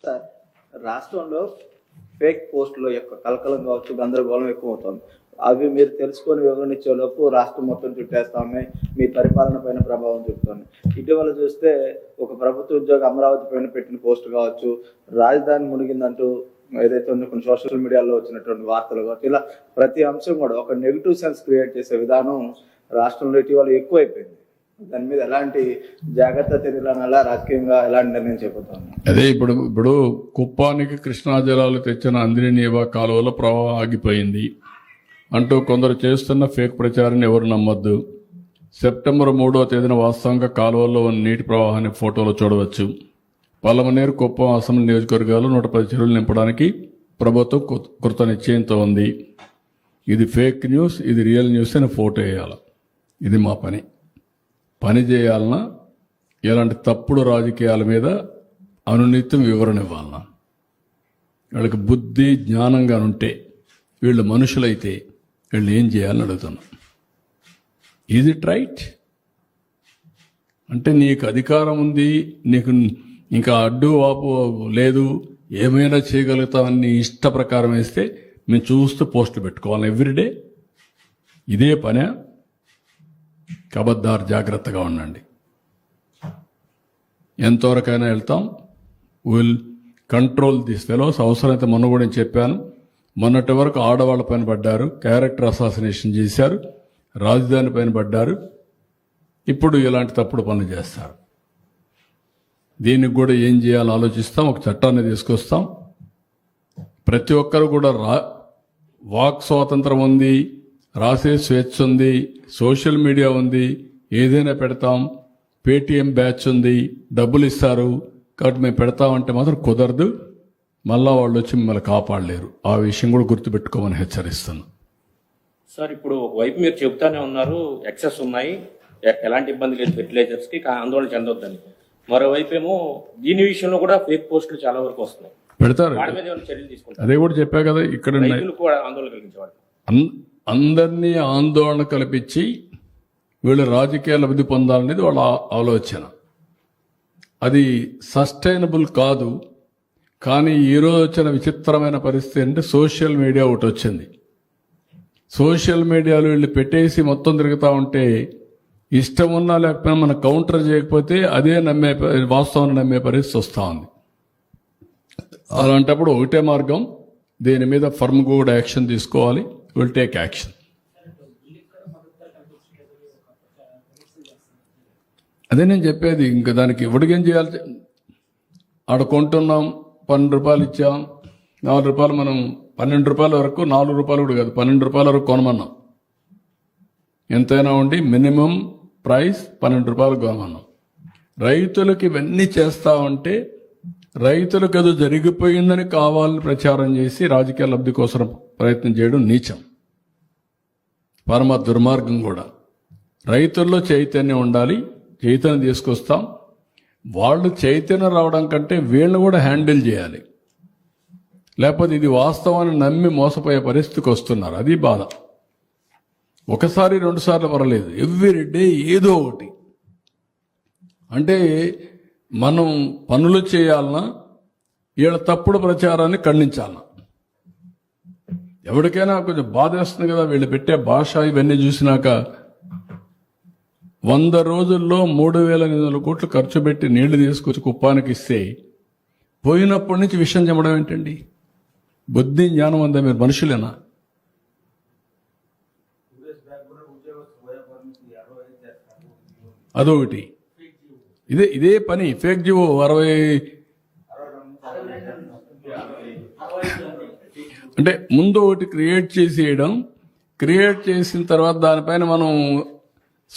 Sir, రాష్ట్రంలో fake పోస్టుల యొక్క కలకలం కావచ్చు, గందరగోళం ఎక్కువ అవుతుంది. అవి మీరు తెలుసుకొని వివరణించేలోపు రాష్ట్రం మొత్తం చుట్టేస్తా ఉన్నాయి, మీ పరిపాలన పైన ప్రభావం చూపుతుంది. ఇటీవల చూస్తే ఒక ప్రభుత్వ ఉద్యోగ అమరావతి పైన పెట్టిన పోస్ట్ కావచ్చు, రాజధాని మునిగిందంటూ ఏదైతే ఉందో కొన్ని సోషల్ మీడియాలో వచ్చినటువంటి వార్తలు కావచ్చు, ఇలా ప్రతి అంశం కూడా ఒక నెగిటివ్ సెన్స్ క్రియేట్ చేసే విధానం రాష్ట్రంలో ఇటీవల ఎక్కువైపోయింది. దాని మీద ఎలాంటి జాగ్రత్త చర్యలు రాజకీయంగా ఎలాంటి నిర్ణయం చేపడతాను? అదే ఇప్పుడు కుప్పానికి కృష్ణా జలాలు తెచ్చిన అంద్రినీవా కాలువలో ప్రవాహం ఆగిపోయింది అంటూ కొందరు చేస్తున్న ఫేక్ ప్రచారాన్ని ఎవరు నమ్మొద్దు. సెప్టెంబర్ 3వ తేదీన వాస్తవంగా కాలువల్లో ఉన్న నీటి ప్రవాహాన్ని ఫోటోలో చూడవచ్చు. పలమనేరు, కుప్పం అసెంబ్లీ నియోజకవర్గాలు 110 చెరువులు నింపడానికి ప్రభుత్వం కృత నిశ్చయంతో ఉంది. ఇది ఫేక్ న్యూస్, ఇది రియల్ న్యూస్ అని ఫోటో వేయాలి. ఇది మా పని చేయాలన్నా ఇలాంటి తప్పుడు రాజకీయాల మీద అనునిత్యం వివరణ ఇవ్వాలన్నా, వీళ్ళకి బుద్ధి జ్ఞానంగా ఉంటే, వీళ్ళు మనుషులైతే వీళ్ళు ఏం చేయాలని అడుగుతున్నాం. Is it right? అంటే నీకు అధికారం ఉంది, నీకు ఇంకా అడ్డు వాపు లేదు, ఏమైనా చేయగలుగుతామని నీ ఇష్ట ప్రకారం వేస్తే మేము చూస్తూ పోస్టులు పెట్టుకోవాలి ఎవ్రీడే. ఇదే పనే. కబద్దారు, జాగ్రత్తగా ఉండండి. ఎంతవరకైనా వెళ్తాం. Will control this fellows. అవసరమైతే మొన్న కూడా నేను చెప్పాను, మొన్నటి వరకు ఆడవాళ్ళ పైన పడ్డారు, క్యారెక్టర్ అసాసినేషన్ చేశారు, రాజధాని పైన పడ్డారు, ఇప్పుడు ఇలాంటి తప్పుడు పనులు చేస్తారు. దీనికి కూడా ఏం చేయాలో ఆలోచిస్తాం. ఒక చట్టాన్ని తీసుకొస్తాం. ప్రతి ఒక్కరు కూడా వాక్ స్వాతంత్రం ఉంది, రాసే స్వేచ్ఛ ఉంది, సోషల్ మీడియా ఉంది, ఏదైనా పెడతాం. పేటీఎం బ్యాచ్ ఉంది, డబ్బులు ఇస్తారు కాబట్టి మేము పెడతామంటే మాత్రం కుదరదు. మళ్ళా వాళ్ళు వచ్చి మిమ్మల్ని కాపాడలేరు. ఆ విషయం కూడా గుర్తుపెట్టుకోమని హెచ్చరిస్తాను. సార్, ఇప్పుడు ఒకవైపు మీరు చెబుతానే ఉన్నారు ఎక్సెస్ ఉన్నాయి, ఎలాంటి ఇబ్బంది లేదు ఫెర్టిలైజర్స్కి, ఆందోళన చెందొద్దని. మరోవైపు ఏమో దీని విషయంలో కూడా ఫేక్ పోస్టులు చాలా వరకు వస్తున్నాయి, పెడతారు. వాటి మీద ఏమైనా చర్యలు తీసుకుంటారు? అదే కూడా చెప్పా కదా, ఇక్కడ రైతులు కూడా ఆందోళన కలిగించేవాడు. అందరినీ ఆందోళన కల్పించి వీళ్ళు రాజకీయ లబ్ధి పొందాలనేది వాళ్ళ ఆలోచన. అది సస్టైనబుల్ కాదు. కానీ ఈరోజు వచ్చిన విచిత్రమైన పరిస్థితి అంటే సోషల్ మీడియా ఒకటి వచ్చింది. సోషల్ మీడియాలో వీళ్ళు పెట్టేసి మొత్తం తిరుగుతూ ఉంటే, ఇష్టం ఉన్నా లేకపోయినా మనం కౌంటర్ చేయకపోతే అదే వాస్తవాన్ని నమ్మే పరిస్థితి వస్తూ ఉంది. అలాంటప్పుడు ఒకటే మార్గం, దీని మీద ఫర్మ్ కూడా యాక్షన్ తీసుకోవాలి. Will take action. అదే నేను చెప్పేది. ఇంకా దానికి ఇవ్వడికేం చేయాలి? ఆడ కొంటున్నాం, 12 రూపాయలు ఇచ్చాం, 4 రూపాయలు మనం 12 రూపాయల వరకు, 4 రూపాయలు కూడా కాదు 12 రూపాయల వరకు కొనమన్నాం. ఎంతైనా ఉండి మినిమం ప్రైస్ 12 రూపాయలు కొనమన్నాం. రైతులకు ఇవన్నీ చేస్తా ఉంటే రైతులకు అది జరిగిపోయిందని కావాలని ప్రచారం చేసి రాజకీయ లబ్ధి కోసం ప్రయత్నం చేయడం నీచం, పరమ దుర్మార్గం కూడా. రైతుల్లో చైతన్యం ఉండాలి, చైతన్యం తీసుకొస్తాం. వాళ్ళు చైతన్యం రావడం కంటే వీళ్ళని కూడా హ్యాండిల్ చేయాలి. లేకపోతే ఇది వాస్తవాన్ని నమ్మి మోసపోయే పరిస్థితికి వస్తున్నారు. అది బాధ. ఒకసారి 2 సార్లు పర్వాలేదు, ఎవ్రీ డే ఏదో ఒకటి. అంటే మనం పనులు చేయాలన్నా వీళ్ళ తప్పుడు ప్రచారాన్ని ఖండించాలన్నా. ఎవరికైనా కొంచెం బాధ వేస్తుంది కదా వీళ్ళు పెట్టే భాష. ఇవన్నీ చూసినాక 100 రోజుల్లో 3,800 కోట్లు ఖర్చు పెట్టి నీళ్లు తీసుకొచ్చి కుప్పానికి ఇస్తే పోయినప్పటి నుంచి విషయం చెప్పడం ఏంటండి? బుద్ధి జ్ఞానం అంతా మీరు మనుషులేనా? అదొకటి. ఇదే పని. ఫేక్ జివో 60 అంటే ముందు ఒకటి క్రియేట్ చేసేయడం, క్రియేట్ చేసిన తర్వాత దానిపైన మనం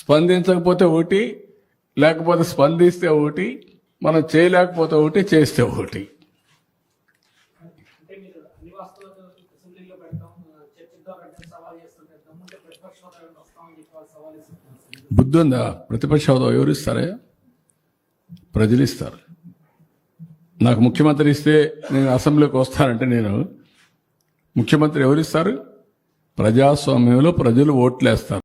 స్పందించకపోతే ఒకటి, లేకపోతే స్పందిస్తే ఒకటి, మనం చేయలేకపోతే ఒకటి, చేస్తే ఒకటి. బుద్ధి ఉందా? ప్రతిపక్ష హోదా ఎవరు ఇస్తారా? ప్రజలు ఇస్తారు. నాకు ముఖ్యమంత్రి ఇస్తే నేను అసెంబ్లీకి వస్తానంటే నేను ముఖ్యమంత్రి ఎవరిస్తారు? ప్రజాస్వామ్యంలో ప్రజలు ఓట్లేస్తారు.